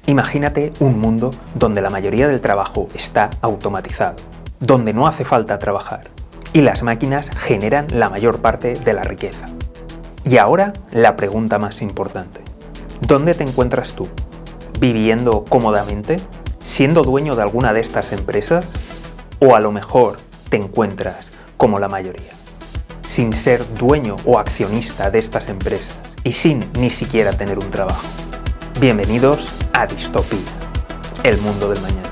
Imagínate un mundo donde la mayoría del trabajo está automatizado, donde no hace falta trabajar y las máquinas generan la mayor parte de la riqueza. Y ahora la pregunta más importante: ¿dónde te encuentras tú? ¿Viviendo cómodamente? ¿Siendo dueño de alguna de estas empresas? ¿O a lo mejor te encuentras como la mayoría, sin ser dueño o accionista de estas empresas y sin ni siquiera tener un trabajo? Bienvenidos a Distopía, el mundo del mañana.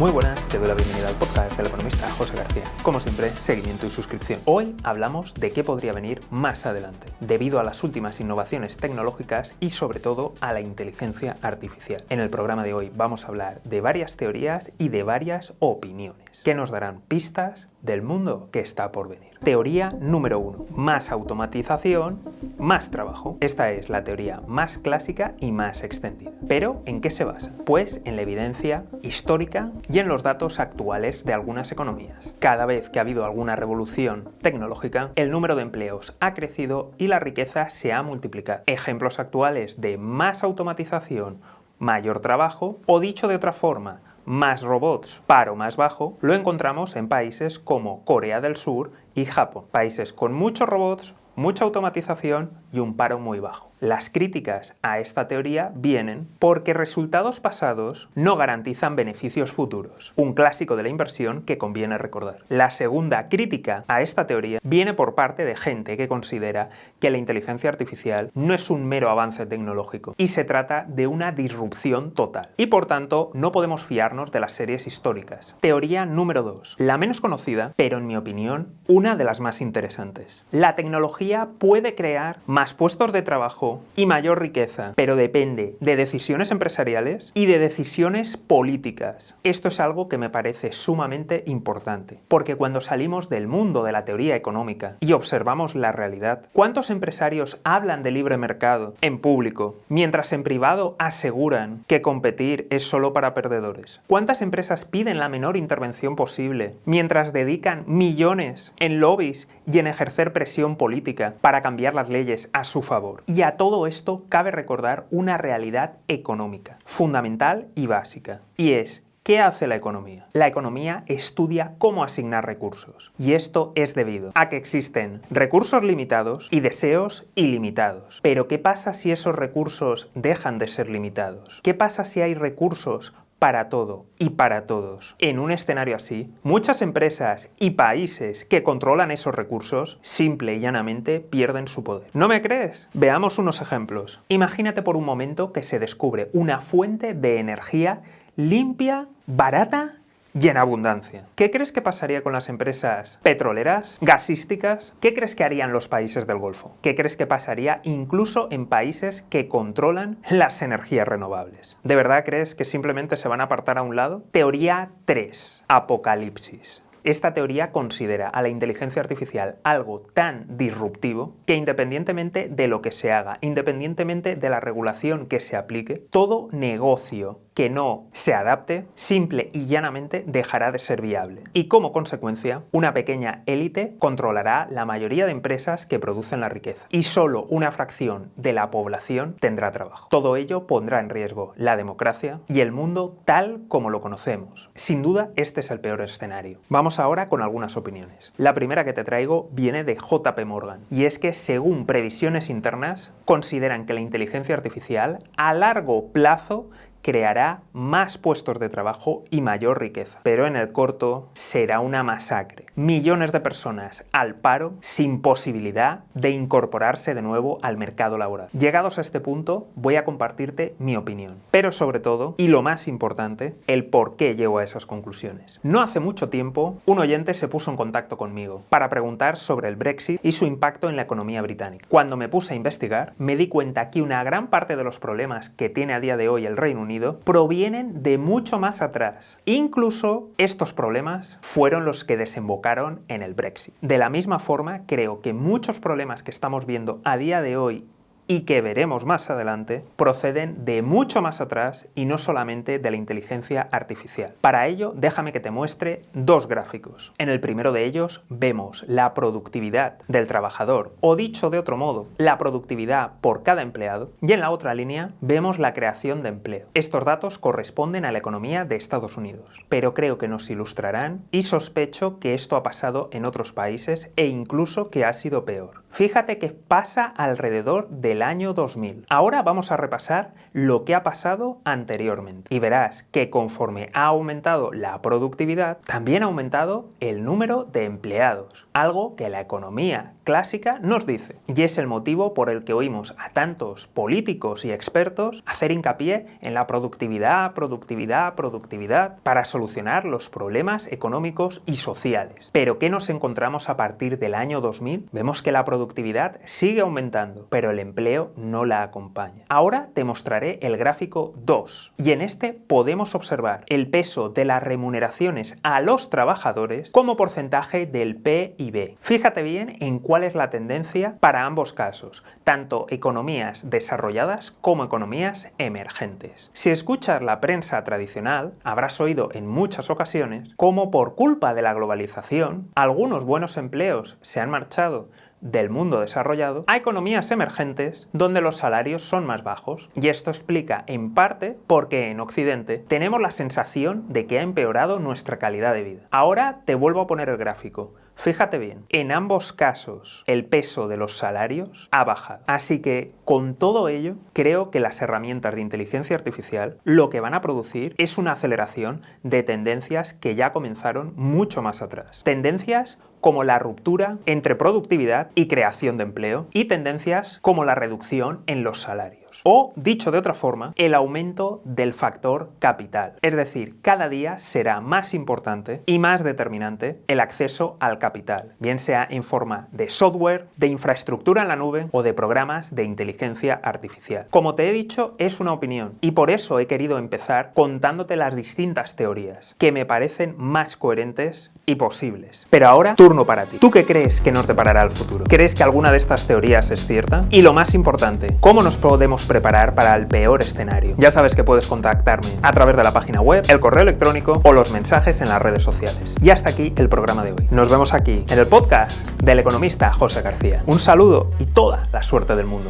Muy buenas, te doy la bienvenida al podcast del economista José García. Como siempre, seguimiento y suscripción. Hoy hablamos de qué podría venir más adelante, debido a las últimas innovaciones tecnológicas y sobre todo a la inteligencia artificial. En el programa de hoy vamos a hablar de varias teorías y de varias opiniones que nos darán pistas del mundo que está por venir. Teoría número 1. Más automatización, más trabajo. Esta es la teoría más clásica y más extendida. ¿Pero en qué se basa? Pues en la evidencia histórica y en los datos actuales de algunas economías. Cada vez que ha habido alguna revolución tecnológica, el número de empleos ha crecido y la riqueza se ha multiplicado. Ejemplos actuales de más automatización, mayor trabajo, o dicho de otra forma, más robots, paro más bajo, lo encontramos en países como Corea del Sur y Japón. Países con muchos robots, mucha automatización y un paro muy bajo. Las críticas a esta teoría vienen porque resultados pasados no garantizan beneficios futuros. Un clásico de la inversión que conviene recordar. La segunda crítica a esta teoría viene por parte de gente que considera que la inteligencia artificial no es un mero avance tecnológico y se trata de una disrupción total. Y por tanto, no podemos fiarnos de las series históricas. Teoría número 2. La menos conocida, pero en mi opinión, una de las más interesantes. La tecnología puede crear más puestos de trabajo y mayor riqueza, pero depende de decisiones empresariales y de decisiones políticas. Esto es algo que me parece sumamente importante, porque cuando salimos del mundo de la teoría económica y observamos la realidad, ¿cuántos empresarios hablan de libre mercado en público, mientras en privado aseguran que competir es solo para perdedores? ¿Cuántas empresas piden la menor intervención posible, mientras dedican millones en lobbies y en ejercer presión política para cambiar las leyes a su favor? Y a todo esto cabe recordar una realidad económica, fundamental y básica, y es: ¿qué hace la economía? La economía estudia cómo asignar recursos. Y esto es debido a que existen recursos limitados y deseos ilimitados. Pero ¿qué pasa si esos recursos dejan de ser limitados? ¿Qué pasa si hay recursos para todo y para todos? En un escenario así, muchas empresas y países que controlan esos recursos simple y llanamente pierden su poder. ¿No me crees? Veamos unos ejemplos. Imagínate por un momento que se descubre una fuente de energía limpia, barata y en abundancia. ¿Qué crees que pasaría con las empresas petroleras, gasísticas? ¿Qué crees que harían los países del Golfo? ¿Qué crees que pasaría incluso en países que controlan las energías renovables? ¿De verdad crees que simplemente se van a apartar a un lado? Teoría 3. Apocalipsis. Esta teoría considera a la inteligencia artificial algo tan disruptivo que independientemente de lo que se haga, independientemente de la regulación que se aplique, todo negocio que no se adapte, simple y llanamente dejará de ser viable. Y como consecuencia, una pequeña élite controlará la mayoría de empresas que producen la riqueza. Y solo una fracción de la población tendrá trabajo. Todo ello pondrá en riesgo la democracia y el mundo tal como lo conocemos. Sin duda, este es el peor escenario. Vamos ahora con algunas opiniones. La primera que te traigo viene de JP Morgan. Y es que, según previsiones internas, consideran que la inteligencia artificial a largo plazo creará más puestos de trabajo y mayor riqueza. Pero en el corto será una masacre. Millones de personas al paro sin posibilidad de incorporarse de nuevo al mercado laboral. Llegados a este punto, voy a compartirte mi opinión. Pero sobre todo, y lo más importante, el por qué llego a esas conclusiones. No hace mucho tiempo, un oyente se puso en contacto conmigo para preguntar sobre el Brexit y su impacto en la economía británica. Cuando me puse a investigar, me di cuenta que una gran parte de los problemas que tiene a día de hoy el Reino Unido provienen de mucho más atrás. Incluso estos problemas fueron los que desembocaron en el Brexit. De la misma forma, creo que muchos problemas que estamos viendo a día de hoy y que veremos más adelante, proceden de mucho más atrás y no solamente de la inteligencia artificial. Para ello, déjame que te muestre dos gráficos. En el primero de ellos vemos la productividad del trabajador, o dicho de otro modo, la productividad por cada empleado, y en la otra línea vemos la creación de empleo. Estos datos corresponden a la economía de Estados Unidos, pero creo que nos ilustrarán y sospecho que esto ha pasado en otros países e incluso que ha sido peor. Fíjate que pasa alrededor del año 2000. Ahora vamos a repasar lo que ha pasado anteriormente y verás que conforme ha aumentado la productividad, también ha aumentado el número de empleados, algo que la economía clásica nos dice. Y es el motivo por el que oímos a tantos políticos y expertos hacer hincapié en la productividad, productividad, productividad para solucionar los problemas económicos y sociales. Pero ¿qué nos encontramos a partir del año 2000? Vemos que la productividad sigue aumentando, pero el empleo no la acompaña. Ahora te mostraré el gráfico 2 y en este podemos observar el peso de las remuneraciones a los trabajadores como porcentaje del PIB. Fíjate bien en cuál es la tendencia para ambos casos, tanto economías desarrolladas como economías emergentes. Si escuchas la prensa tradicional, habrás oído en muchas ocasiones cómo por culpa de la globalización, algunos buenos empleos se han marchado del mundo desarrollado a economías emergentes donde los salarios son más bajos. Y esto explica en parte porque en Occidente tenemos la sensación de que ha empeorado nuestra calidad de vida. Ahora te vuelvo a poner el gráfico. Fíjate bien, en ambos casos el peso de los salarios ha bajado. Así que con todo ello, creo que las herramientas de inteligencia artificial lo que van a producir es una aceleración de tendencias que ya comenzaron mucho más atrás. Tendencias como la ruptura entre productividad y creación de empleo y tendencias como la reducción en los salarios. O, dicho de otra forma, el aumento del factor capital. Es decir, cada día será más importante y más determinante el acceso al capital, bien sea en forma de software, de infraestructura en la nube o de programas de inteligencia artificial. Como te he dicho, es una opinión y por eso he querido empezar contándote las distintas teorías que me parecen más coherentes y posibles. Pero ahora, turno para ti. ¿Tú qué crees que nos deparará el futuro? ¿Crees que alguna de estas teorías es cierta? Y lo más importante, ¿cómo nos podemos preparar para el peor escenario? Ya sabes que puedes contactarme a través de la página web, el correo electrónico o los mensajes en las redes sociales. Y hasta aquí el programa de hoy. Nos vemos aquí en el podcast del economista José García. Un saludo y toda la suerte del mundo.